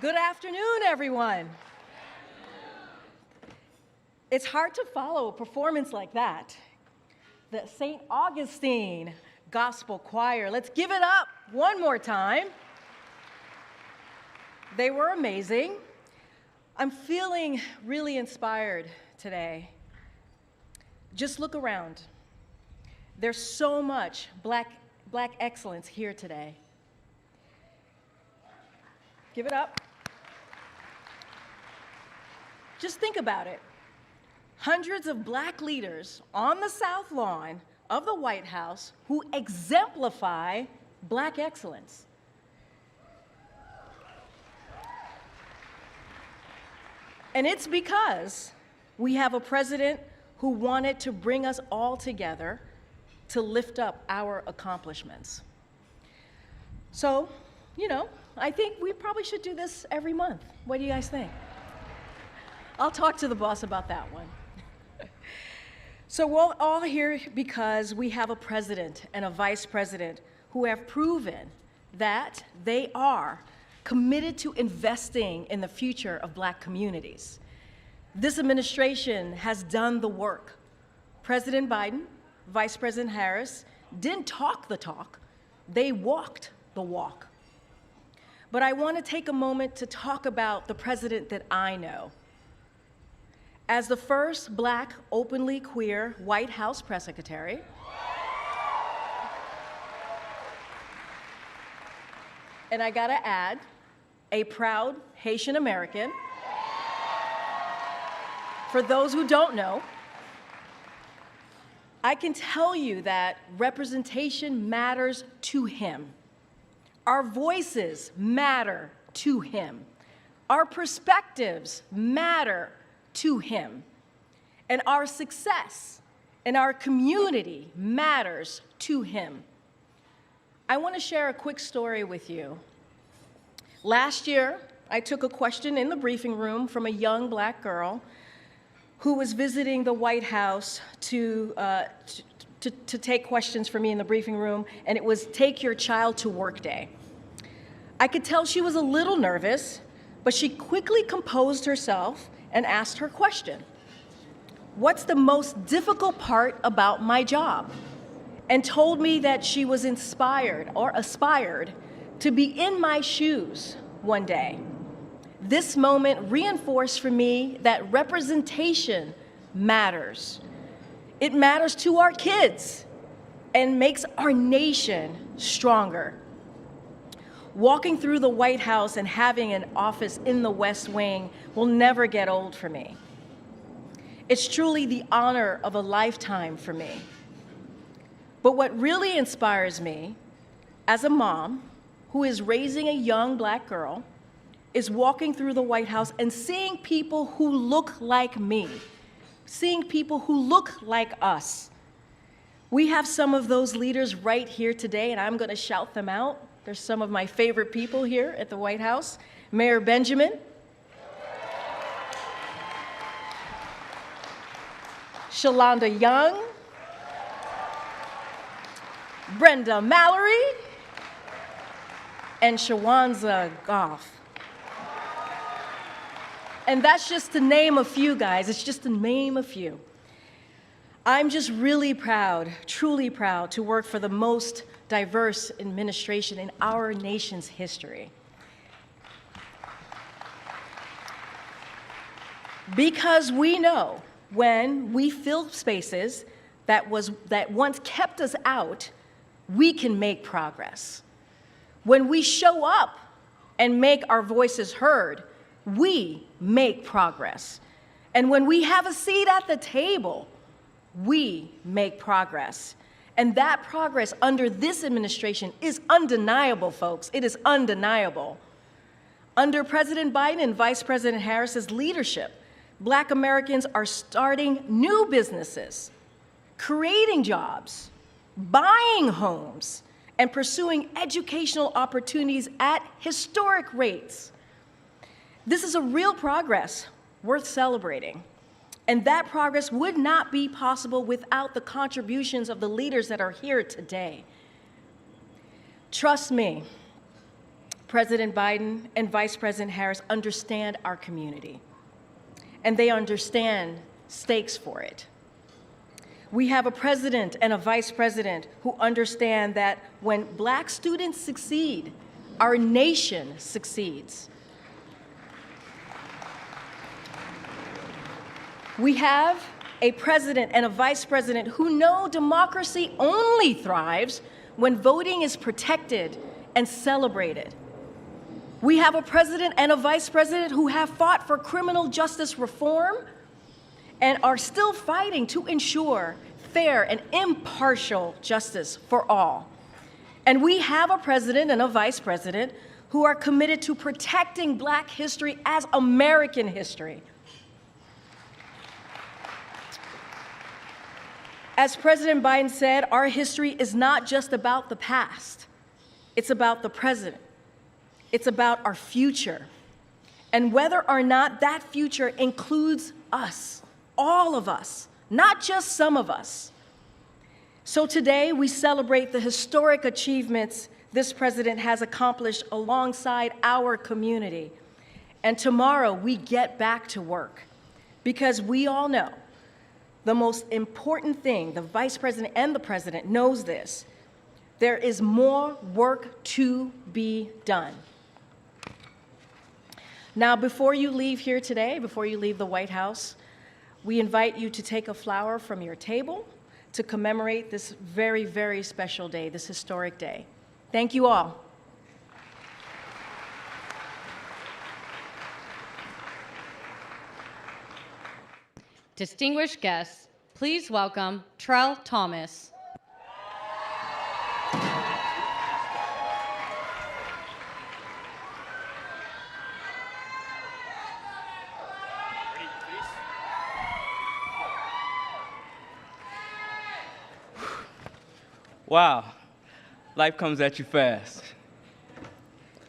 Good afternoon, everyone. It's hard to follow a performance like that. The St. Augustine Gospel Choir. Let's give it up one more time. They were amazing. I'm feeling really inspired today. Just look around. There's so much Black excellence here today. Give it up. Just think about it. Hundreds of Black leaders on the South Lawn of the White House who exemplify Black excellence. And it's because we have a president who wanted to bring us all together to lift up our accomplishments. So, I think we probably should do this every month. What do you guys think? I'll talk to the boss about that one. So we're all here because we have a president and a vice president who have proven that they are committed to investing in the future of Black communities. This administration has done the work. President Biden, Vice President Harris didn't talk the talk, they walked the walk. But I want to take a moment to talk about the president that I know. As the first Black, openly queer White House press secretary, and I gotta add, a proud Haitian American. For those who don't know, I can tell you that representation matters to him. Our voices matter to him. Our perspectives matter to him. And our success in our community matters to him. I want to share a quick story with you. Last year, I took a question in the briefing room from a young Black girl who was visiting the White House to take questions for me in the briefing room, and it was Take Your Child to Work Day. I could tell she was a little nervous, but she quickly composed herself and asked her question. What's the most difficult part about my job? And told me that she was inspired or aspired to be in my shoes one day. This moment reinforced for me that representation matters. It matters to our kids and makes our nation stronger. Walking through the White House and having an office in the West Wing will never get old for me. It's truly the honor of a lifetime for me. But what really inspires me as a mom who is raising a young Black girl is walking through the White House and seeing people who look like me, seeing people who look like us. We have some of those leaders right here today, and I'm going to shout them out. There's some of my favorite people here at the White House. Mayor Benjamin, Shalonda Young, Brenda Mallory, and Shawanza Goff. And that's just to name a few, guys. It's just to name a few. I'm just really proud, truly proud, to work for the most diverse administration in our nation's history. Because we know when we fill spaces that once kept us out, we can make progress. When we show up and make our voices heard, we make progress. And when we have a seat at the table, we make progress. And that progress under this administration is undeniable, folks. It is undeniable. Under President Biden and Vice President Harris's leadership, Black Americans are starting new businesses, creating jobs, buying homes, and pursuing educational opportunities at historic rates. This is a real progress worth celebrating. And that progress would not be possible without the contributions of the leaders that are here today. Trust me, President Biden and Vice President Harris understand our community, and they understand stakes for it. We have a president and a vice president who understand that when Black students succeed, our nation succeeds. We have a president and a vice president who know democracy only thrives when voting is protected and celebrated. We have a president and a vice president who have fought for criminal justice reform and are still fighting to ensure fair and impartial justice for all. And we have a president and a vice president who are committed to protecting Black history as American history. As President Biden said, our history is not just about the past. It's about the present. It's about our future. And whether or not that future includes us, all of us, not just some of us. So today we celebrate the historic achievements this president has accomplished alongside our community. And tomorrow we get back to work because we all know the most important thing, the vice president and the president knows this, there is more work to be done. Now, before you leave here today, before you leave the White House, we invite you to take a flower from your table to commemorate this very, very special day, this historic day. Thank you all. Distinguished guests, please welcome Trell Thomas. Wow, life comes at you fast.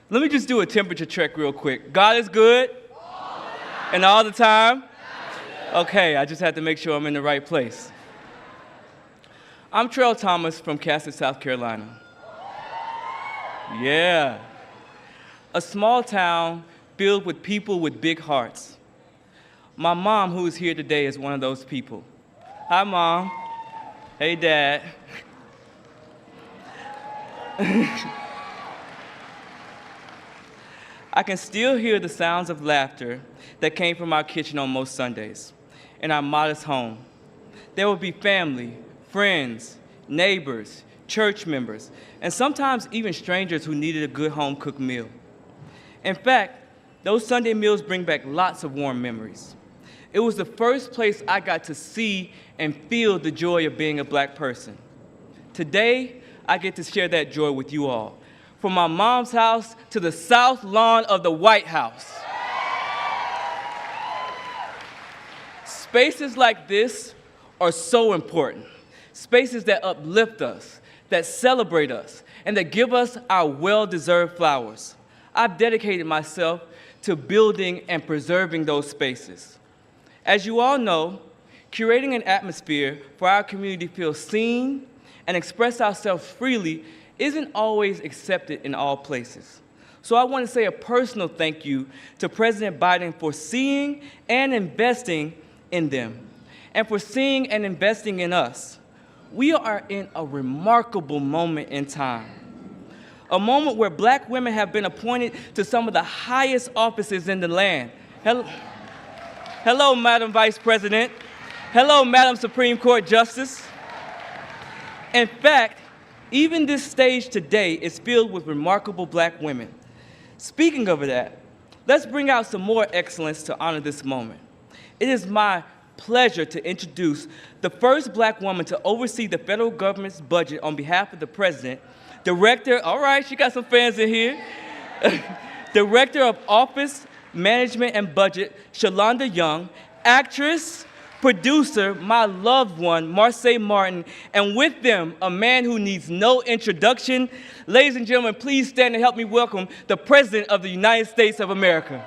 Let me just do a temperature check real quick. God is good? And all the time? Okay, I just had to make sure I'm in the right place. I'm Trell Thomas from Castle, South Carolina. Yeah. A small town filled with people with big hearts. My mom, who is here today, is one of those people. Hi, Mom. Hey, Dad. I can still hear the sounds of laughter that came from our kitchen on most Sundays in our modest home. There would be family, friends, neighbors, church members, and sometimes even strangers who needed a good home-cooked meal. In fact, those Sunday meals bring back lots of warm memories. It was the first place I got to see and feel the joy of being a Black person. Today, I get to share that joy with you all, from my mom's house to the south lawn of the White House. Spaces like this are so important. Spaces that uplift us, that celebrate us, and that give us our well-deserved flowers. I've dedicated myself to building and preserving those spaces. As you all know, curating an atmosphere for our community to feel seen and express ourselves freely isn't always accepted in all places. So I want to say a personal thank you to President Biden for seeing and investing in them, and for seeing and investing in us. We are in a remarkable moment in time, a moment where Black women have been appointed to some of the highest offices in the land. Hello, Madam Vice President. Hello, Madam Supreme Court Justice. In fact, even this stage today is filled with remarkable Black women. Speaking of that, let's bring out some more excellence to honor this moment. It is my pleasure to introduce the first Black woman to oversee the federal government's budget on behalf of the President, Director, all right, she got some fans in here, Director of Office, Management, and Budget, Shalonda Young, actress, producer, my loved one, Marseille Martin, and with them, a man who needs no introduction. Ladies and gentlemen, please stand and help me welcome the President of the United States of America.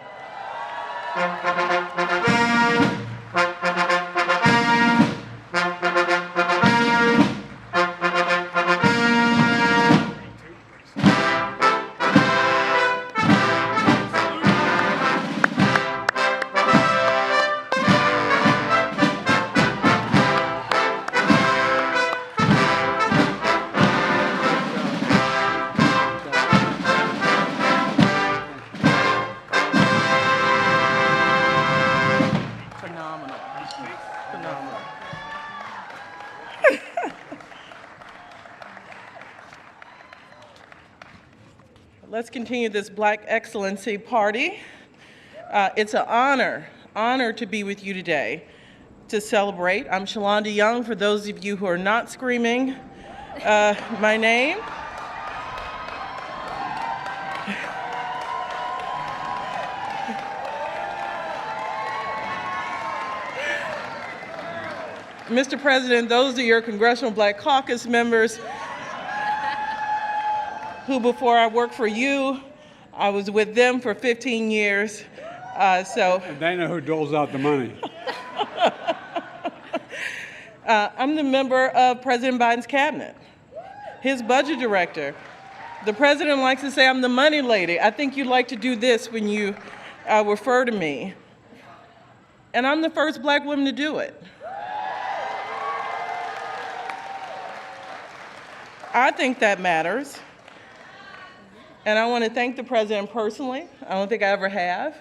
Let's continue this Black Excellency Party. It's an honor to be with you today to celebrate. I'm Shalonda Young, for those of you who are not screaming my name. Mr. President, those are your Congressional Black Caucus members who, before I worked for you, I was with them for 15 years. And they know who doles out the money. I'm the member of President Biden's cabinet, his budget director. The president likes to say I'm the money lady. I think you like to do this when you refer to me. And I'm the first Black woman to do it. I think that matters. And I want to thank the president personally, I don't think I ever have,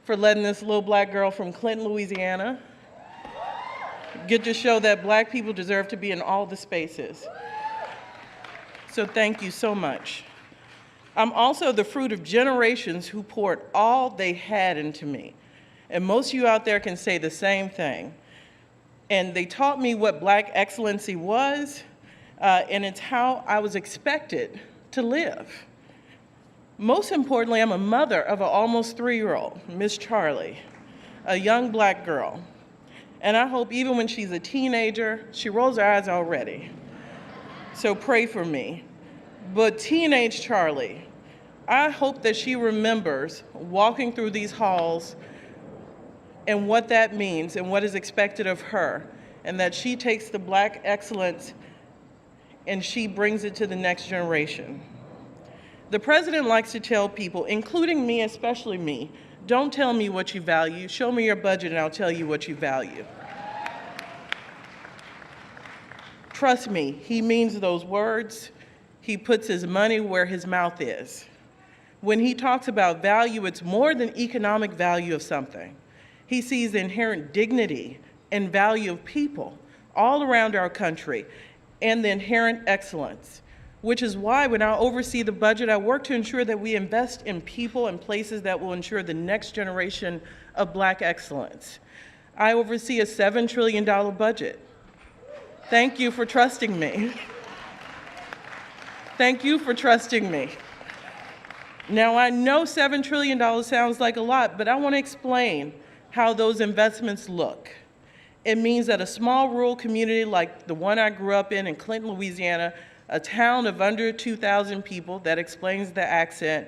for letting this little Black girl from Clinton, Louisiana, get to show that Black people deserve to be in all the spaces. So thank you so much. I'm also the fruit of generations who poured all they had into me. And most of you out there can say the same thing. And they taught me what Black excellency was, and it's how I was expected to live. Most importantly, I'm a mother of an almost 3-year-old, Miss Charlie, a young Black girl. And I hope even when she's a teenager, she rolls her eyes already. So pray for me. But teenage Charlie, I hope that she remembers walking through these halls and what that means and what is expected of her, and that she takes the Black excellence and she brings it to the next generation. The president likes to tell people, including me, especially me, don't tell me what you value, show me your budget and I'll tell you what you value. Trust me, he means those words. He puts his money where his mouth is. When he talks about value, it's more than economic value of something. He sees the inherent dignity and value of people all around our country and the inherent excellence, which is why when I oversee the budget, I work to ensure that we invest in people and places that will ensure the next generation of Black excellence. I oversee a $7 trillion budget. Thank you for trusting me. Thank you for trusting me. Now, I know $7 trillion sounds like a lot, but I want to explain how those investments look. It means that a small rural community like the one I grew up in Clinton, Louisiana, a town of under 2,000 people, that explains the accent,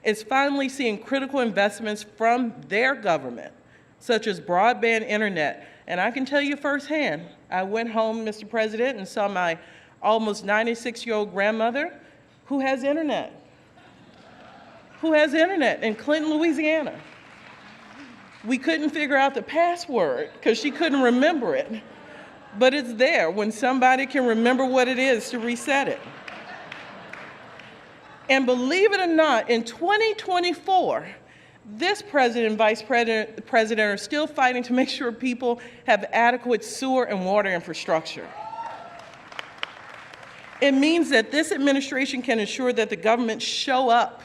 is finally seeing critical investments from their government, such as broadband internet. And I can tell you firsthand, I went home, Mr. President, and saw my almost 96-year-old grandmother who has internet in Clinton, Louisiana. We couldn't figure out the password because she couldn't remember it. But it's there when somebody can remember what it is to reset it. And believe it or not, in 2024, this president and vice president are still fighting to make sure people have adequate sewer and water infrastructure. It means that this administration can ensure that the government show up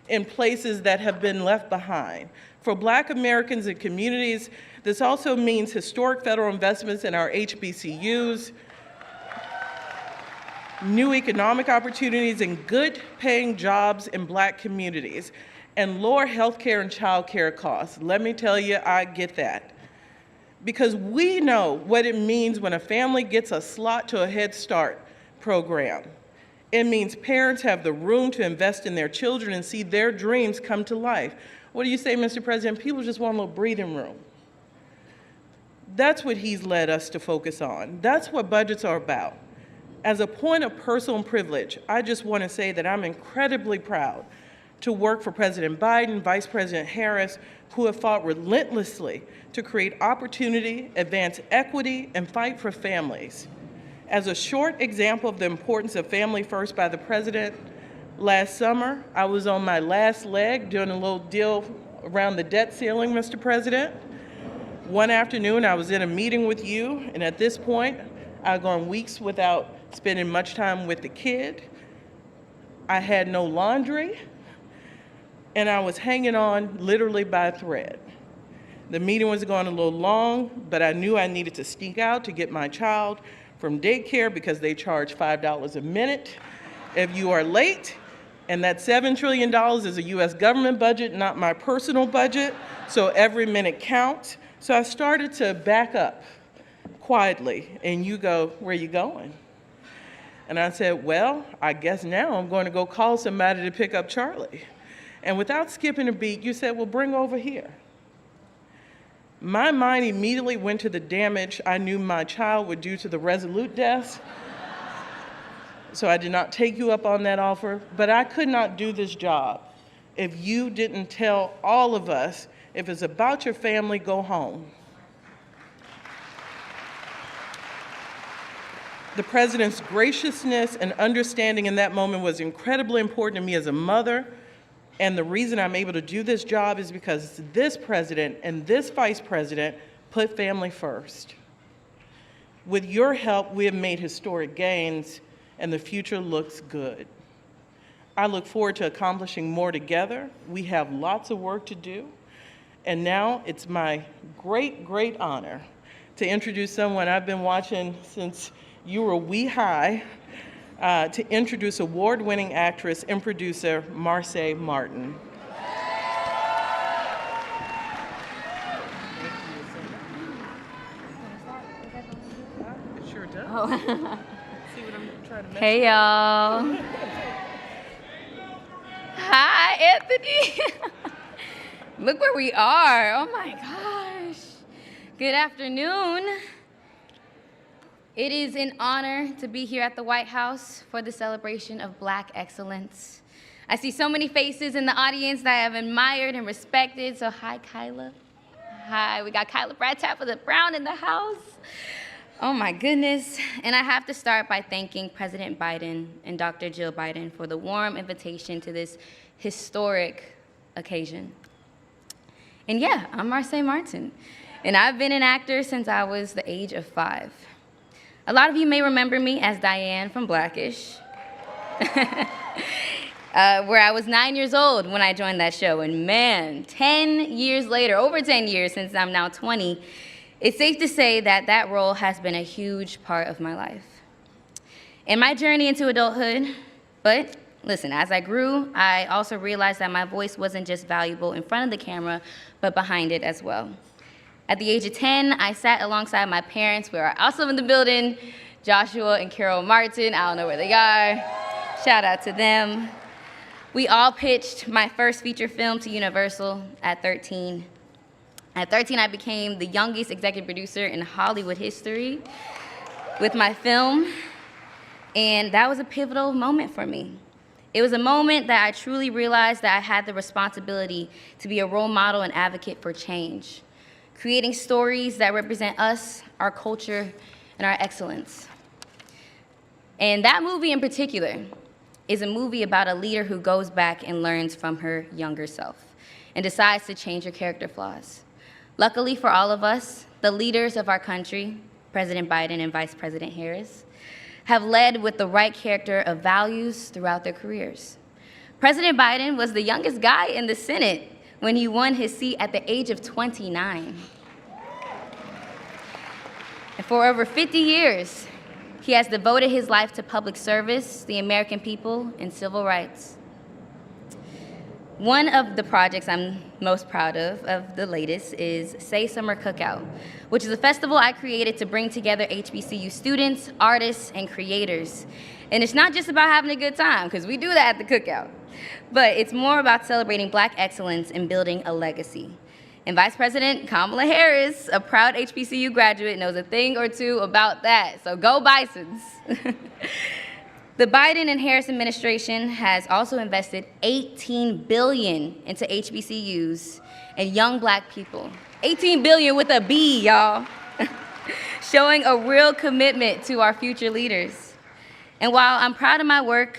in places that have been left behind. For Black Americans and communities, this also means historic federal investments in our HBCUs, new economic opportunities and good paying jobs in Black communities, and lower healthcare and childcare costs. Let me tell you, I get that. Because we know what it means when a family gets a slot to a Head Start program. It means parents have the room to invest in their children and see their dreams come to life. What do you say, Mr. President? People just want a little breathing room. That's what he's led us to focus on. That's what budgets are about. As a point of personal privilege, I just want to say that I'm incredibly proud to work for President Biden, Vice President Harris, who have fought relentlessly to create opportunity, advance equity, and fight for families. As a short example of the importance of Family First by the President, last summer, I was on my last leg doing a little deal around the debt ceiling, Mr. President. One afternoon, I was in a meeting with you, and at this point, I'd gone weeks without spending much time with the kid. I had no laundry. and I was hanging on literally by a thread. The meeting was going a little long, but I knew I needed to sneak out to get my child from daycare because they charge $5 a minute if you are late. And that $7 trillion is a US government budget, not my personal budget, so every minute counts. So I started to back up quietly, and you go, "Where are you going?" And I said, "Well, I guess now I'm going to go call somebody to pick up Charlie." And without skipping a beat, you said, "Well, bring over here." My mind immediately went to the damage I knew my child would do to the Resolute desk. So I did not take you up on that offer, but I could not do this job if you didn't tell all of us, if it's about your family, go home. The president's graciousness and understanding in that moment was incredibly important to me as a mother, and the reason I'm able to do this job is because this president and this vice president put family first. With your help, we have made historic gains, and the future looks good. I look forward to accomplishing more together. We have lots of work to do. And now it's my great, great honor to introduce someone I've been watching since you were wee-high, to introduce award-winning actress and producer Marsai Martin. It sure does. Oh. See what I'm trying to Hey, y'all. Hi, Anthony. Look where we are. Oh, my gosh. Good afternoon. It is an honor to be here at the White House for the celebration of Black excellence. I see so many faces in the audience that I have admired and respected. So hi, Kyla. Hi, we got Kyla Bradtap with the Brown in the house. Oh my goodness. And I have to start by thanking President Biden and Dr. Jill Biden for the warm invitation to this historic occasion. And yeah, I'm Marsai Martin, and I've been an actor since I was the age of 5. A lot of you may remember me as Diane from Blackish, where I was 9 years old when I joined that show. And man, 10 years later, over 10 years since I'm now 20, it's safe to say that that role has been a huge part of my life and my journey into adulthood. But listen, as I grew, I also realized that my voice wasn't just valuable in front of the camera, but behind it as well. At the age of 10, I sat alongside my parents, who are also in the building, Joshua and Carol Martin. I don't know where they are. Shout out to them. We all pitched my first feature film to Universal at 13. At 13, I became the youngest executive producer in Hollywood history with my film, and that was a pivotal moment for me. It was a moment that I truly realized that I had the responsibility to be a role model and advocate for change, creating stories that represent us, our culture, and our excellence. And that movie in particular is a movie about a leader who goes back and learns from her younger self and decides to change her character flaws. Luckily for all of us, the leaders of our country, President Biden and Vice President Harris, have led with the right character of values throughout their careers. President Biden was the youngest guy in the Senate when he won his seat at the age of 29. And for over 50 years, he has devoted his life to public service, the American people, and civil rights. One of the projects I'm most proud of the latest, is Say Summer Cookout, which is a festival I created to bring together HBCU students, artists, and creators. And it's not just about having a good time, because we do that at the cookout, but it's more about celebrating Black excellence and building a legacy. And Vice President Kamala Harris, a proud HBCU graduate, knows a thing or two about that, so go Bisons. The Biden and Harris administration has also invested $18 billion into HBCUs and young Black people. $18 billion with a B, y'all. Showing a real commitment to our future leaders. And while I'm proud of my work,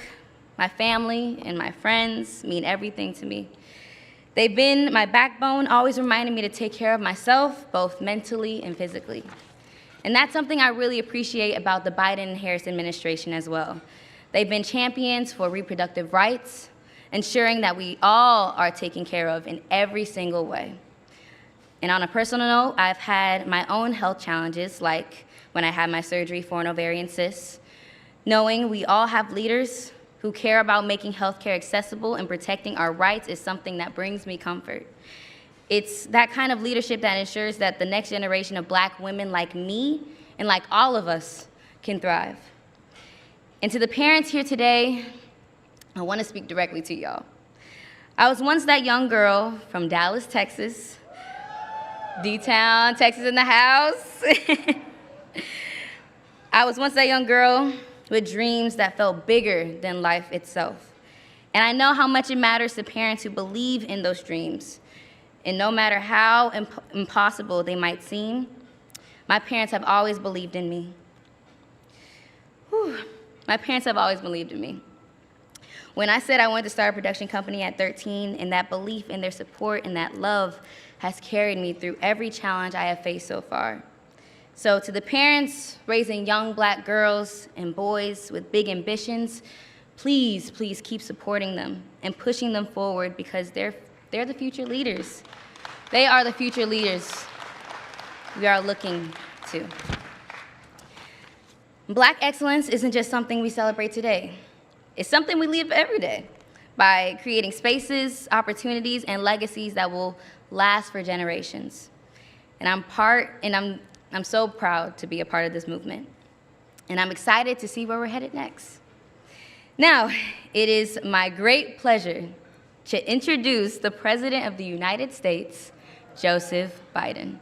my family and my friends mean everything to me. They've been my backbone, always reminding me to take care of myself, both mentally and physically. And that's something I really appreciate about the Biden and Harris administration as well. They've been champions for reproductive rights, ensuring that we all are taken care of in every single way. And on a personal note, I've had my own health challenges, like when I had my surgery for an ovarian cyst. Knowing we all have leaders who care about making healthcare accessible and protecting our rights is something that brings me comfort. It's that kind of leadership that ensures that the next generation of Black women like me and like all of us can thrive. And to the parents here today, I want to speak directly to y'all. I was once that young girl from Dallas, Texas, D-Town, Texas in the house. I was once that young girl with dreams that felt bigger than life itself. And I know how much it matters to parents who believe in those dreams. And no matter how impossible they might seem, my parents have always believed in me. Whew. My parents have always believed in me. When I said I wanted to start a production company at 13, and that belief and their support and that love has carried me through every challenge I have faced so far. So to the parents raising young Black girls and boys with big ambitions, please, please keep supporting them and pushing them forward, because they're the future leaders. They are the future leaders we are looking to. Black excellence isn't just something we celebrate today. It's something we live every day by creating spaces, opportunities, and legacies that will last for generations. And I'm so proud to be a part of this movement. And I'm excited to see where we're headed next. Now, it is my great pleasure to introduce the President of the United States, Joseph Biden.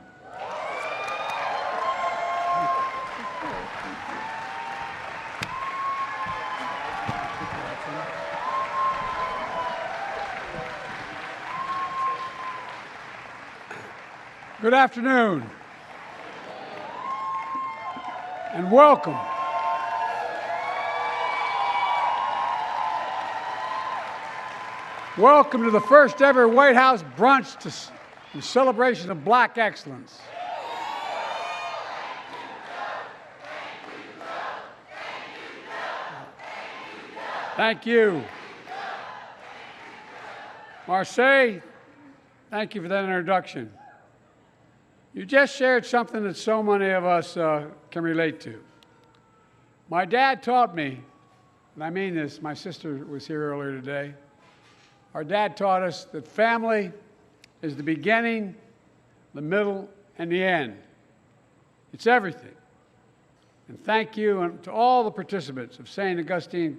Good afternoon, and welcome. Welcome to the first ever White House brunch in celebration of Black excellence. Thank you. Marseille, thank you for that introduction. You just shared something that so many of us can relate to. My dad taught me, and I mean this, my sister was here earlier today. Our dad taught us that family is the beginning, the middle, and the end. It's everything. And thank you to all the participants of St. Augustine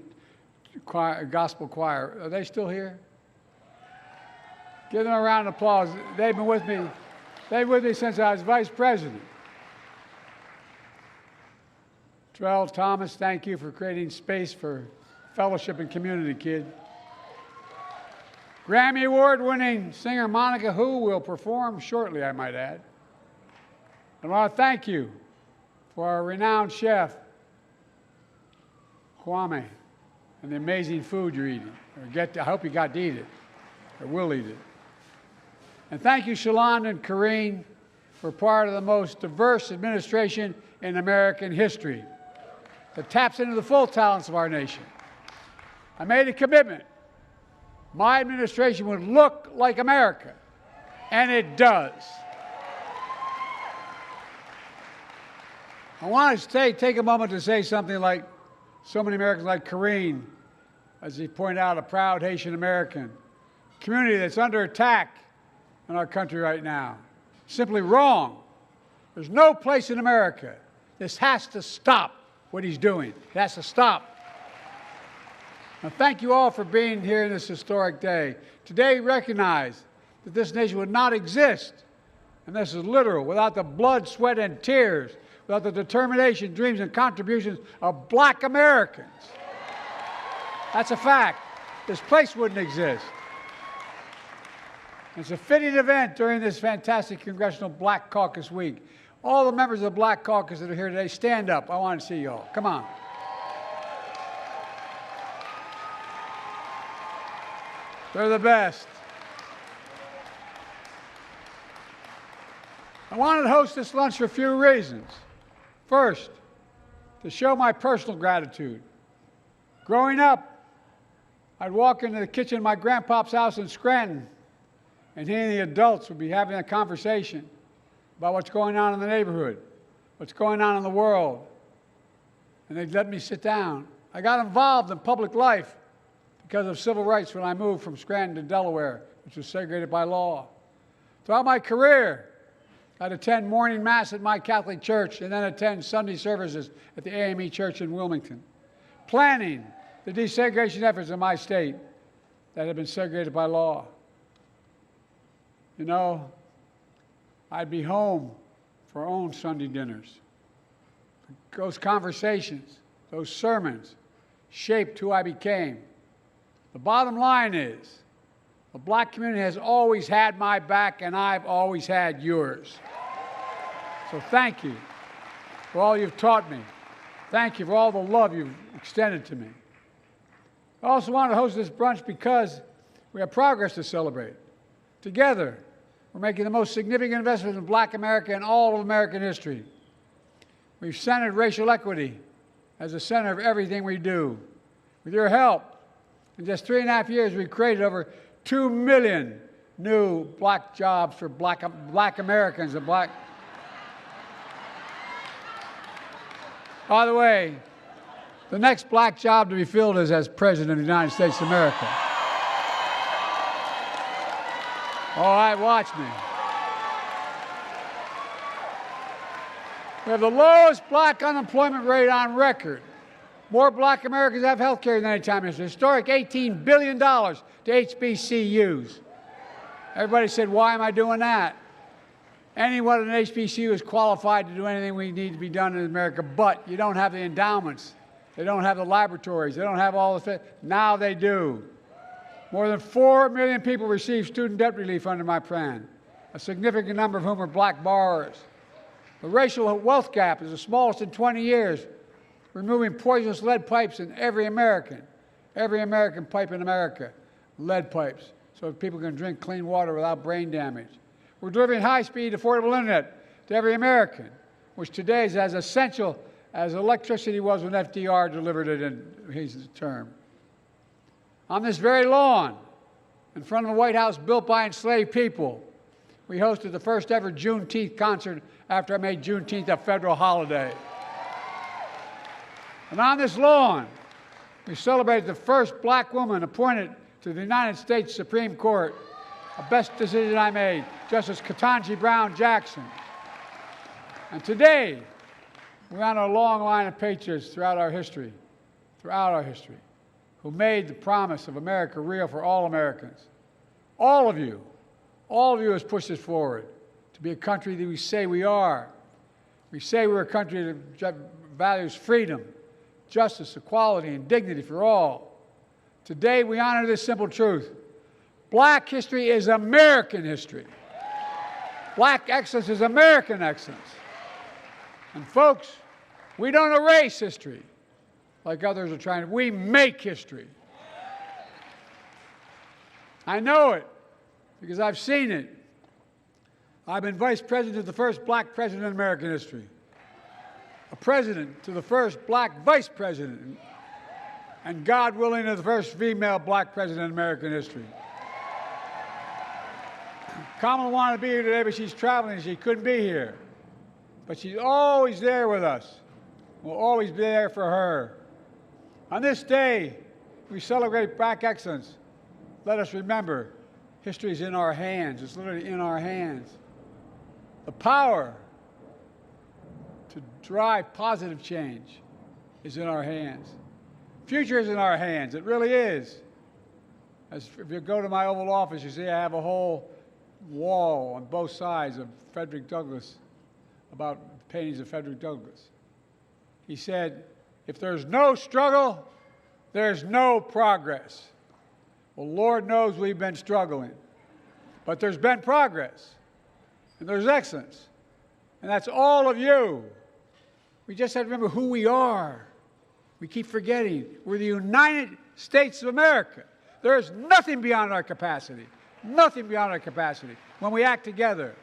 Gospel Choir. Are they still here? Give them a round of applause. They've been with me. They've been with me since I was vice president. Trell Thomas, thank you for creating space for fellowship and community, kid. Grammy Award-winning singer Monica Hu will perform shortly, I might add. And I want to thank you for our renowned chef, Kwame, and the amazing food you're eating. I hope you got to eat it, or will eat it. And thank you, Shalon and Karine, for part of the most diverse administration in American history that taps into the full talents of our nation. I made a commitment. My administration would look like America, and it does. I want to take a moment to say something like so many Americans, like Karine, as he pointed out, a proud Haitian American, community that's under attack in our country right now. Simply wrong. There's no place in America. This has to stop what he's doing. It has to stop. Now, thank you all for being here in this historic day. Today, we recognize that this nation would not exist, and this is literal, without the blood, sweat, and tears, without the determination, dreams, and contributions of Black Americans. That's a fact. This place wouldn't exist. It's a fitting event during this fantastic Congressional Black Caucus Week. All the members of the Black Caucus that are here today, stand up. I want to see you all. Come on. They're the best. I wanted to host this lunch for a few reasons. First, to show my personal gratitude. Growing up, I'd walk into the kitchen of my grandpa's house in Scranton, and he and the adults would be having a conversation about what's going on in the neighborhood, what's going on in the world. And they'd let me sit down. I got involved in public life because of civil rights when I moved from Scranton to Delaware, which was segregated by law. Throughout my career, I'd attend morning mass at my Catholic church and then attend Sunday services at the AME Church in Wilmington, planning the desegregation efforts in my state that had been segregated by law. You know, I'd be home for our own Sunday dinners. Those conversations, those sermons, shaped who I became. The bottom line is, the black community has always had my back, and I've always had yours. So thank you for all you've taught me. Thank you for all the love you've extended to me. I also wanted to host this brunch because we have progress to celebrate. Together, we're making the most significant investment in black America in all of American history. We've centered racial equity as the center of everything we do. With your help, in just 3.5 years, we've created over 2 million new black jobs for black Americans and black. By the way, the next black job to be filled is as President of the United States of America. All right, watch me. We have the lowest black unemployment rate on record. More black Americans have health care than any time in history. Historic $18 billion to HBCUs. Everybody said, why am I doing that? Anyone in an HBCU is qualified to do anything we need to be done in America, but you don't have the endowments. They don't have the laboratories. They don't have all the things. Now they do. More than 4 million people receive student debt relief under my plan, a significant number of whom are black borrowers. The racial wealth gap is the smallest in 20 years, removing poisonous lead pipes in every American pipe in America, lead pipes, so people can drink clean water without brain damage. We're delivering high-speed, affordable internet to every American, which today is as essential as electricity was when FDR delivered it in his term. On this very lawn, in front of the White House built by enslaved people, we hosted the first ever Juneteenth concert after I made Juneteenth a federal holiday. And on this lawn, we celebrated the first black woman appointed to the United States Supreme Court, a best decision I made, Justice Ketanji Brown Jackson. And today, we're on a long line of patriots throughout our history, who made the promise of America real for all Americans. All of you has pushed us forward to be a country that we say we are. We say we're a country that values freedom, justice, equality, and dignity for all. Today, we honor this simple truth. Black history is American history. Black excellence is American excellence. And folks, we don't erase history like others are trying to. We make history. I know it because I've seen it. I've been vice president of the first black president in American history, a president to the first black vice president, and God willing, to the first female black president in American history. Kamala wanted to be here today, but she's traveling. She couldn't be here. But she's always there with us. We'll always be there for her. On this day, we celebrate black excellence. Let us remember, history is in our hands. It's literally in our hands. The power to drive positive change is in our hands. Future is in our hands. It really is. If you go to my Oval Office, you see I have a whole wall on both sides of Frederick Douglass, about paintings of Frederick Douglass. He said, if there's no struggle, there's no progress. Well, Lord knows we've been struggling, but there's been progress, and there's excellence, and that's all of you. We just have to remember who we are. We keep forgetting we're the United States of America. There is nothing beyond our capacity. Nothing beyond our capacity when we act together.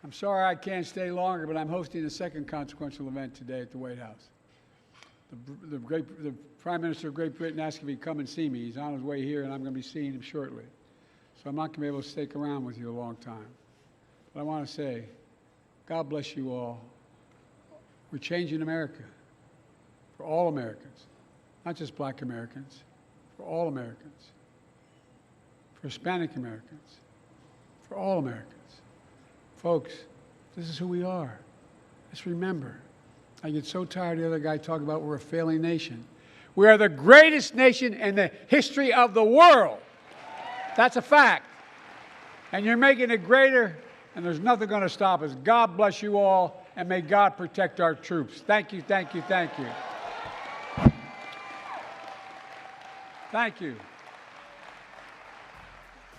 I'm sorry I can't stay longer, but I'm hosting a second consequential event today at the White House. The Prime Minister of Great Britain asked if he'd come and see me. He's on his way here, and I'm going to be seeing him shortly. So I'm not going to be able to stick around with you a long time. But I want to say, God bless you all. We're changing America for all Americans, not just black Americans, for all Americans, for Hispanic Americans, for all Americans. Folks, this is who we are. Let's remember. I get so tired of the other guy talking about we're a failing nation. We are the greatest nation in the history of the world. That's a fact. And you're making it greater, and there's nothing going to stop us. God bless you all, and may God protect our troops. Thank you, thank you, thank you. Thank you.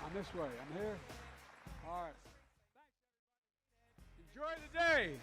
I'm this way. I'm here. All right. Enjoy the day.